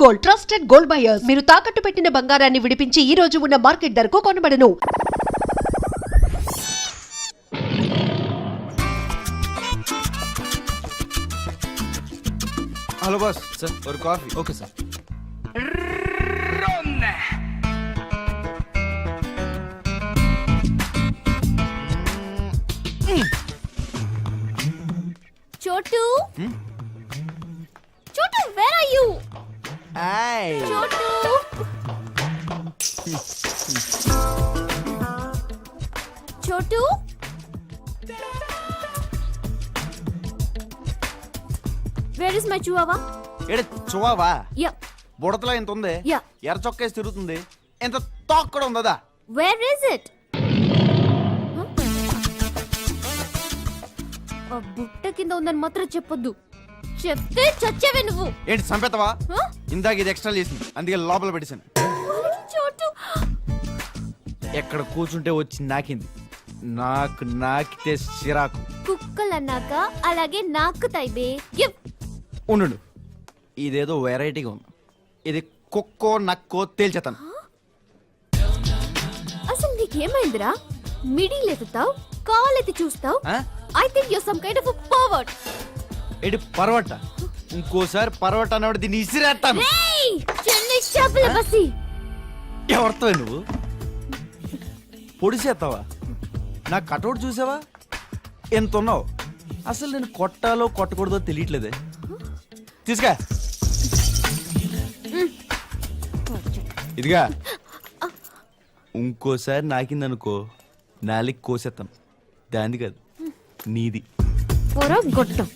Gold, trusted gold buyers. మీరు తాకట్టు పెట్టిన బంగారాన్ని విడిపించి ఈ రోజు ఉన్న మార్కెట్ ధరకు కొనబడను. హలో బాస్ సార్, ఒక కాఫీ. Okay sir. చోటు చోటు, వేర్ ఆర్ యు? హాయ్. చోటు చోటు, వేర్ ఇస్ మై చివావా? ఏడ చువావా? యా బుడతలో ఎంత ఉంది? యా. ఎర్ర చొక్కేసి తిరుగుతుంది. ఎంత తోక కూడా ఉందా? Where is it? ఆ బుట్ట కింద ఉందని మాత్రం చెప్పొద్దు. చెప్తే చచ్చేవే నువ్వు. ఏంటి సంపేతవా? ఇందాక ఇది ఎక్స్ట్రా చేసింది, అందుకే లోపల పెట్టేశాను. చోటు, ఎక్కడ కూర్చుంటే వచ్చి నాకింది. నాకు నాకితే చిరాకు. కుక్కలన్నాక అలాగే నాకుతాయి బే. ఉండు, ఇదేదో వెరైటీగా ఉంది. ఇది కుక్కో నక్కో తేల్చేతాను. అసలు నీకేమైందిరా? మిడిల్ ఎత్తుతావు, కాలెత్తి చూస్తావు. I think you some kind of a pervert. ఏంటి పర్వట? ఇంకోసారి పర్వట అన్నవాడు దీన్ని ఇసిరేస్తాను. రేయ్, చెన్నై చేపల బసి. ఎవరితో నువ్వు పొడిసేస్తావా? నా కటౌట్ చూసావా? ఎంత ఉన్నావు? అసలు నేను కొట్టాలో కొట్టకూడదో తెలియట్లేదే. తీసుకా ఇదిగా. ఇంకోసారి నాకిందనుకో నాలికి కోసేస్తాను. దాన్ని కాదు, నీది. పొర గొట్టం.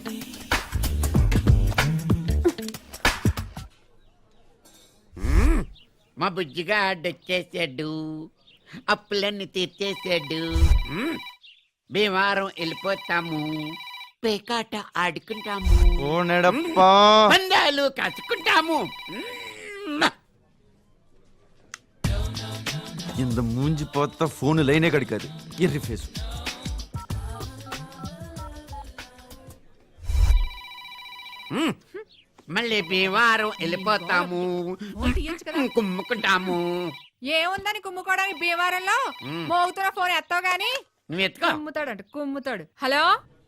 మా బుజ్జిగా ఆడొచ్చేసాడు, అప్పులన్నీ తీర్చేసాడు. భీమారం వెళ్ళిపోతాము, పేకాట ఆడుకుంటాము, ఓ నెడప్పా, పందాలు కాచుకుంటాము. ఇంత మూంజి పోతా ఫోన్ లైనే కడికాదు. ఎర్రి ఫేసు. మళ్ళీ భీమారం వెళ్ళిపోతాము, కుమ్ముకుంటాము. ఏముందని కుమ్ముకోవడానికి భీమవరంలో? మోగుతున్న ఫోన్ ఎత్తావు గాని నువ్వు ఎత్తుకో. కుమ్ముతాడు కుమ్ముతాడు. హలో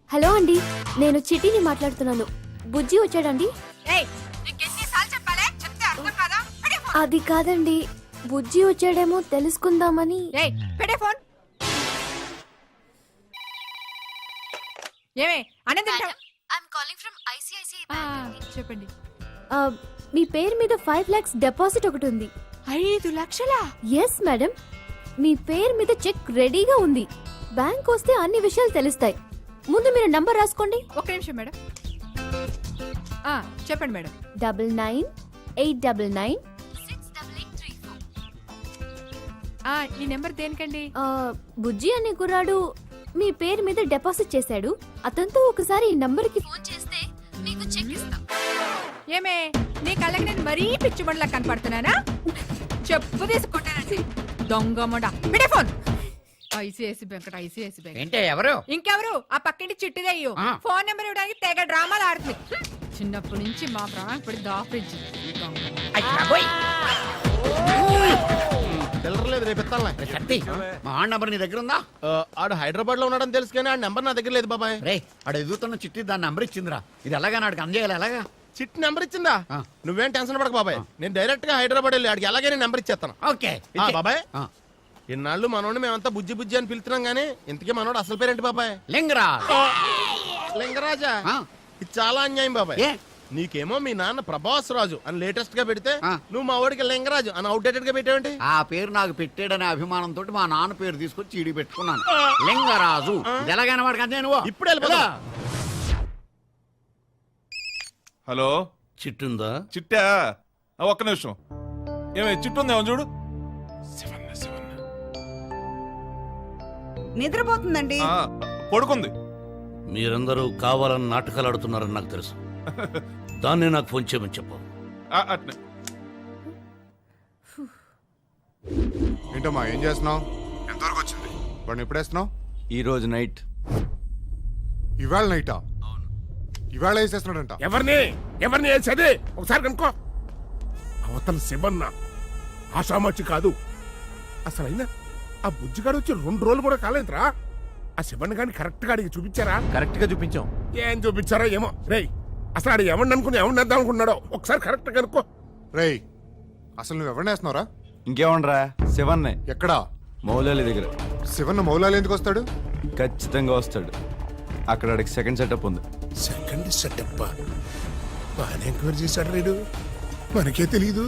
హలో అండి, నేను చిట్టిని మాట్లాడుతున్నాను. బుజ్జి వచ్చాడండి? ఏయ్, నీకెన్నిసార్లు చెప్పాలే? చెప్తే అర్థం కాదా? పెడే ఫోన్. అది కాదండి, బుజ్జి వచ్చాడేమో తెలుసుకుందామని. ఏయ్, పెడే ఫోన్. ఏమే అనే తింటావు? చెప్పండి. మీ పేరు మీద 5 lakhs డిపాజిట్ ఒకటి ఉంది. 5 లక్షలా? ఎస్ మేడం, మీ పేరు మీద చెక్ రెడీగా ఉంది. బ్యాంక్ వస్తే అన్ని విషయాలు తెలుస్తాయి. ముందు మీరు నంబర్ రాసుకోండి. ఒక్క నిమిషం మేడం. చెప్పండి మేడం. 9989996834. ఈ నెంబర్ దేనికండి? బుజ్జి అనే కుర్రాడు మీ పేరు మీద డిపాజిట్ చేశాడు. అతనితో ఒకసారి ఈ నంబర్ కి ఫోన్ చేస్తే మీకు చెక్ ఇస్తాం. ఏమే, నీ కళ్ళకి నేను మరీ పిచ్చిబండ్లా కనపడుతున్నానా? చెప్పు తీసుకుంటానండి దొంగమ్మడా. పెడే ఫోన్. ICICI bank. ఏంటే ఎవరు? ఇంకెవరు? ఆ పక్కింటి చిట్టిదయ్యు. ఫోన్ నెంబర్ ఇవ్వడానికి తెగ డ్రామాలు ఆడుతుంది. చిన్నప్పటి నుంచి మా ప్రాణానికి పడి దాఫ్రిడ్జ్. తెల్లలేదు, రేపు ఎత్తాలే. మా నంబర్ నీ దగ్గర ఉందా? ఆడు హైదరాబాద్ లో ఉన్నాడని తెలుసు కానీ ఆ నెంబర్ నా దగ్గర లేదు బాబాయ్. రే, ఆడ ఎదుగుతున్న చిట్టి దాని నంబర్ ఇచ్చిందిరా. ఇది ఎలాగా నాడికి అందజేయాలి? ఎలాగా? చిట్ నెంబర్ ఇచ్చిందా? నువ్వేం టెన్షన్ పడక బాబాయ్, నేను డైరెక్ట్ గా హైదరాబాద్ వెళ్ళి ఆడికి ఎలాగైనా నెంబర్ ఇచ్చేస్తాను. ఓకే బాబాయ్. ఇన్నాళ్ళు మనోడిని మేమంతా బుజ్జి బుజ్జి అని పిలుస్తున్నాం గానీ ఇంతకీ మనోడు అసలు పేరేంటి బాబాయ్? లింగరా. లింగరాజా? ఇది చాలా అన్యాయం బాబాయ్. నీకేమో మీ నాన్న ప్రభాస్ రాజు అని లేటెస్ట్ గా పెడితే నువ్వు మా వాడికి లింగరాజు అని అవుట్డేటెడ్ గా పెట్టావేంటి? ఆ పేరు నాకు పెట్టాడనే అభిమానంతో మా నాన్న పేరు తీసుకొచ్చి చీడి పెట్టుకున్నాను, లింగరాజు. ఎలాగైనా వాడికి అంతే. నువ్వు ఇప్పుడు వెళ్ళిపోదా? హలో, చిట్టుందా? చిట్టా? ఒక్క నిమిషం. ఏమే చిట్టుందేమో చూడు. నిద్రపోతుందండి. పడుకుంది. మీరందరూ కావాలని నాటకాలు ఆడుతున్నారని నాకు తెలుసు. దాన్నే నాకు ఫోన్ చేయమని చెప్పు. అట్నే. ఏంటమ్మా, ఏం చేస్తున్నావు? ఎంతవరకు వచ్చింది? వాడిని ఎప్పుడు వేస్తున్నావు? ఈ రోజు నైట్. ఇవాళ నైటా? ఇవాళ వేసేస్తున్నాడంట. ఎవరిని వేసేది ఒకసారి కనుక్కో. అవతల శివన్న ఆషామాచి కాదు. అసలైనా ఆ బుజ్జిగాడు వచ్చి 2 రోజులు కూడా కాలేదురా. ఆ శివన్న గాని కరెక్ట్ గా అడిగి చూపించారా? కరెక్ట్ గా చూపించాం. ఏం చూపించారా ఏమో. రేయ్ అసలు ఆడు ఎవరిని అనుకుని ఎవరిని వేద్దాం అనుకున్నాడో ఒకసారి కరెక్ట్ కనుక్కో. రేయ్ అసలు నువ్వు ఎవరిని వేస్తున్నావురా? ఇంకేమనరా, శివన్నే. ఎక్కడా? మౌలాలి దగ్గర. శివన్న మౌలాలు ఎందుకు వస్తాడు? ఖచ్చితంగా వస్తాడు. అక్కడ ఆడికి సెకండ్ సెటప్ ఉంది. సెకండ్ సెటప్ బాగానే ఎంక్వైరీ చేశాడు రేడు. మనకే తెలీదు.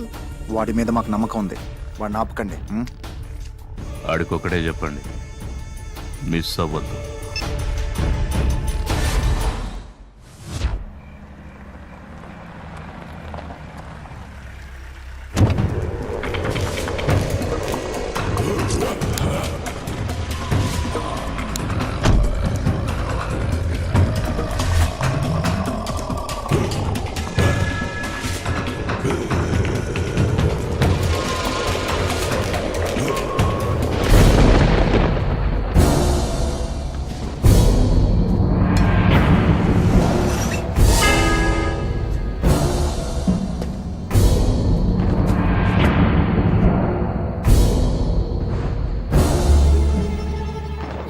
వాడి మీద మాకు నమ్మకం ఉంది. వాడిని ఆపకండి. ఆడికొక్కడే చెప్పండి, మిస్ అవ్వద్దు.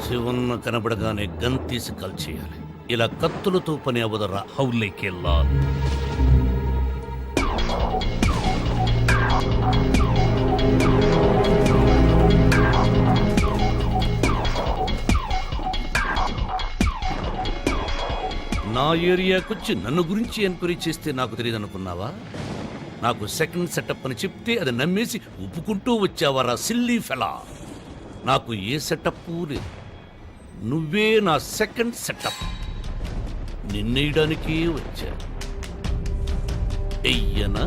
శివన్న కనబడగానే గన్ తీసి కాల్చేయాలి. ఇలా కత్తులతో పని అవదరా. హౌలేకెళ్ళా నా ఏరియాకొచ్చి నన్ను గురించి ఎంక్వైరీ చేస్తే నాకు తెలియదు అనుకున్నావా? నాకు సెకండ్ సెటప్ అని చెప్తే అది నమ్మేసి ఒప్పుకుంటూ వచ్చావారా సిల్లీ ఫెలా? నాకు ఏ సెటప్ లేదు. నువ్వే నా సెకండ్ సెటప్. నిన్నేయడానికే వచ్చా. ఎయ్యనా?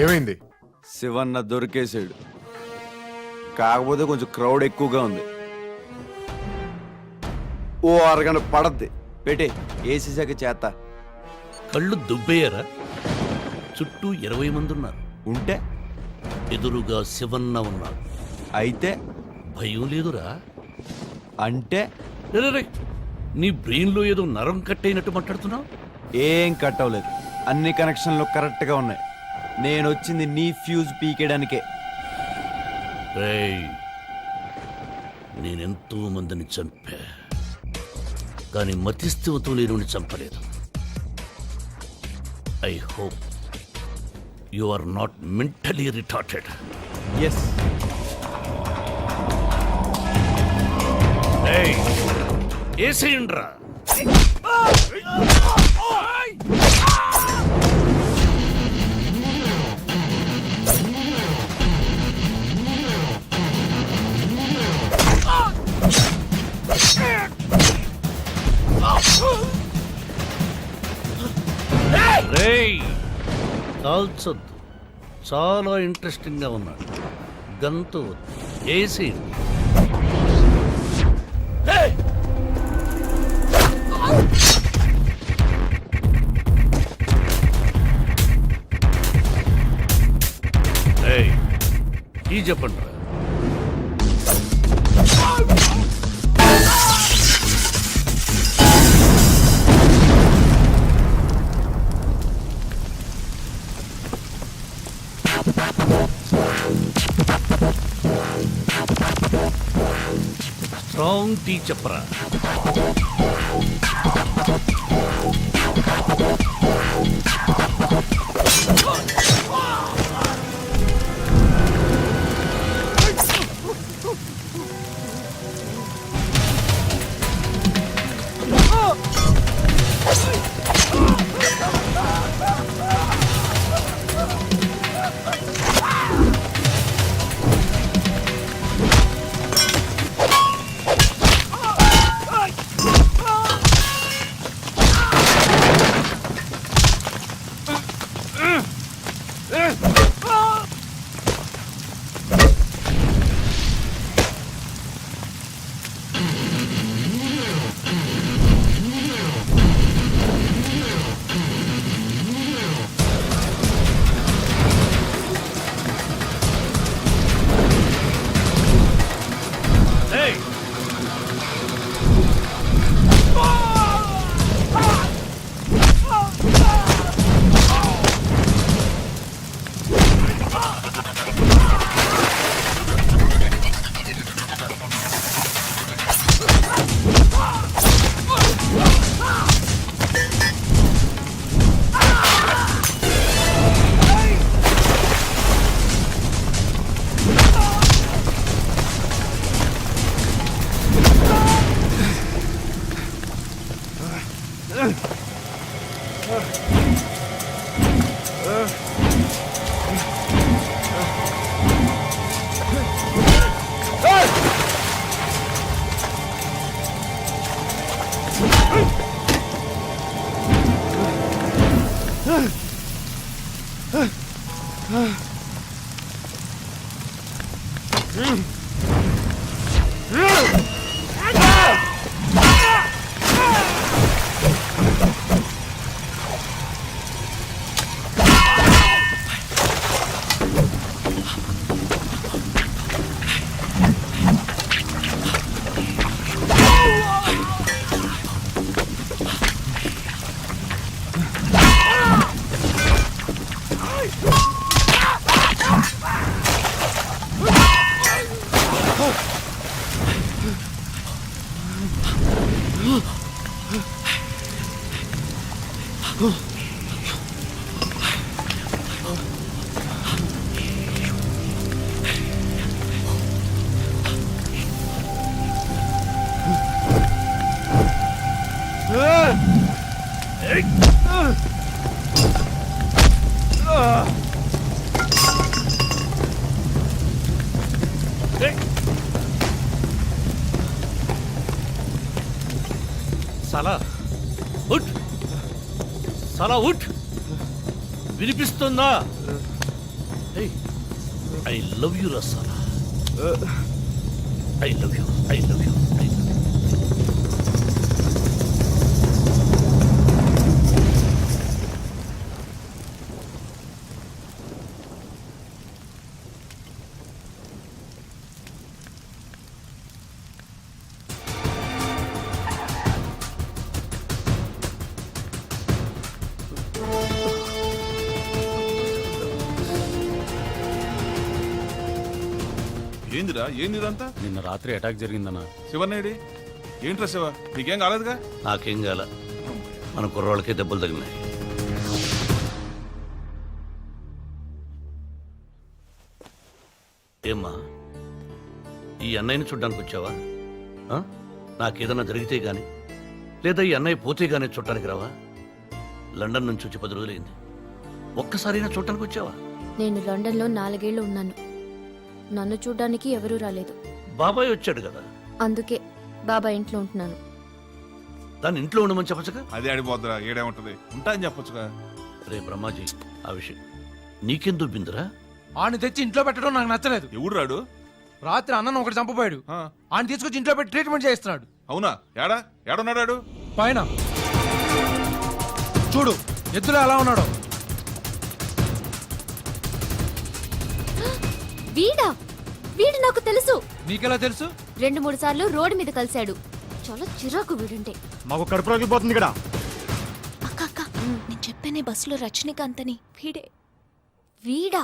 ఏమైంది? శివన్న దొరికేసాడు. కాకపోతే కొంచెం క్రౌడ్ ఎక్కువగా ఉంది. ఓ అరగంట పడద్ది. పెట్టే ఏసీసాక చేత. కళ్ళు దుబ్బేయరా? చుట్టూ 20 మంది ఉన్నారు. ఉంటే ఎదురుగా శివన్న ఉన్నాడు. అయితే భయం లేదురా? అంటే రే, రే, నీ బ్రెయిన్లో ఏదో నరం కట్టయినట్టు మాట్లాడుతున్నావు. ఏం కట్ అవ్వలేదు. అన్ని కనెక్షన్లు కరెక్ట్ గా ఉన్నాయి. నేను వచ్చింది నీ ఫ్యూజ్ పీకేయడానికే. రేయ్, నేనెంతో మందిని చంపా, కానీ మతిస్థివతో లేనుని చంపలేదు. I hope you are not mentally retarded. Yes. ఏసేయండ్రా. రేయ్, కాల్చొద్దు. చాలా ఇంట్రెస్టింగ్ గా ఉన్నాడు. గంతో ఏసీ. ఈ చెప్పండి రా. స్ట్రాంగ్ టీ చెప్పరా. సలా ఉట్, సలా ఉట్, వినిపిస్తుందా? ఐ లవ్ యు రసాలా, I love you, I love you. ఏందిరా ఏందిదంతా? నిన్న రాత్రి అటాక్ జరిగిందన్నా. శివనేడి ఏంట్రా శివ, నీకేం కాలేదుగా? నాకేం కాల, మన కుర్రోళ్ళకే దెబ్బలు తగిలినాయి. ఏమ్మా, ఈ అన్నయ్యని చూడ్డానికి వచ్చావా? ఆ? నాకేదన్నా జరిగితే గాని, లేదా ఈ అన్నయ్య పోతే గానీ చూడటానికి రావా? లండన్ నుంచి వచ్చి 10 రోజులైంది, ఒక్కసారైనా చూడటానికి వచ్చావా? నేను లండన్లో 4 ఏళ్ళు ఉన్నాను. నన్ను చూడ్డానికి ఎవరూ రాలేదు. బాబాయ్ వచ్చాడు కదా, అందుకే బాబా ఇంట్లో ఉంటున్నాను. దాన్ని ఇంట్లో ఉండమని చెప్పచ్చుగా. అదే ఆడిపోద్దురా, ఏడేముంటది, ఉంటా అని చెప్పొచ్చుగా. రే బ్రహ్మాజీ, ఆ విషయం నీకేం దుబ్బిందిరా? ఆడిని తెచ్చి ఇంట్లో పెట్టడం నాకు నచ్చలేదు. ఎవడు రాడు? రాత్రి అన్నను ఒకటి చంపపోయాడు. ఆ, ఆయన తీసుకొచ్చి ఇంట్లో పెట్టి ట్రీట్మెంట్ చేస్తున్నాడు. అవునా? ఏడున్నాడు? పైన చూడు, ఎద్దులో ఎలా ఉన్నాడో. వీడా? వీడు నాకు తెలుసు. నీకెలా తెలుసు? 2-3 సార్లు రోడ్డు మీద కలిశాడు. చాలా చిరాకు వీడుంటే. మాకు కడుపు రగిలిపోతుంది ఇక్కడ. అక్క అక్క, నేను చెప్పానే బస్సులో రజనీకాంత్ అని. వీడా?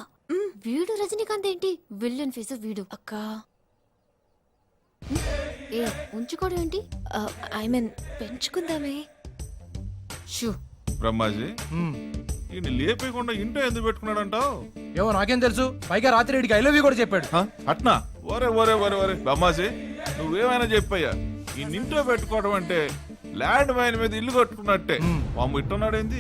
వీడు రజనీకాంత్ ఏంటి? విల్లన్ ఫేస్ వీడు. అక్క ఏ ఉంచుకోవడం ఏంటి? ఐ మీన్ పెంచుకుందామే. షూ బ్రహ్మాజీ, ఈ లేపేయకుండా ఇంట్లో ఎందుకు పెట్టుకున్నాడంటావు? ఏమో నాకేం తెలుసు. పైగా రాత్రి వీడికి ఐ లవ్ యూ కూడా చెప్పాడు. అట్నా? ఒరే ఒరే ఒరే ఒరే బ్రహ్మాజీ, నువ్వేమైనా చెప్పయ్యా. ఈ ఇంట్లో పెట్టుకోవడం అంటే ల్యాండ్ మైన్ మీద ఇల్లు కట్టుకున్నట్టే. మాము ఇట్టున్నాడేంది?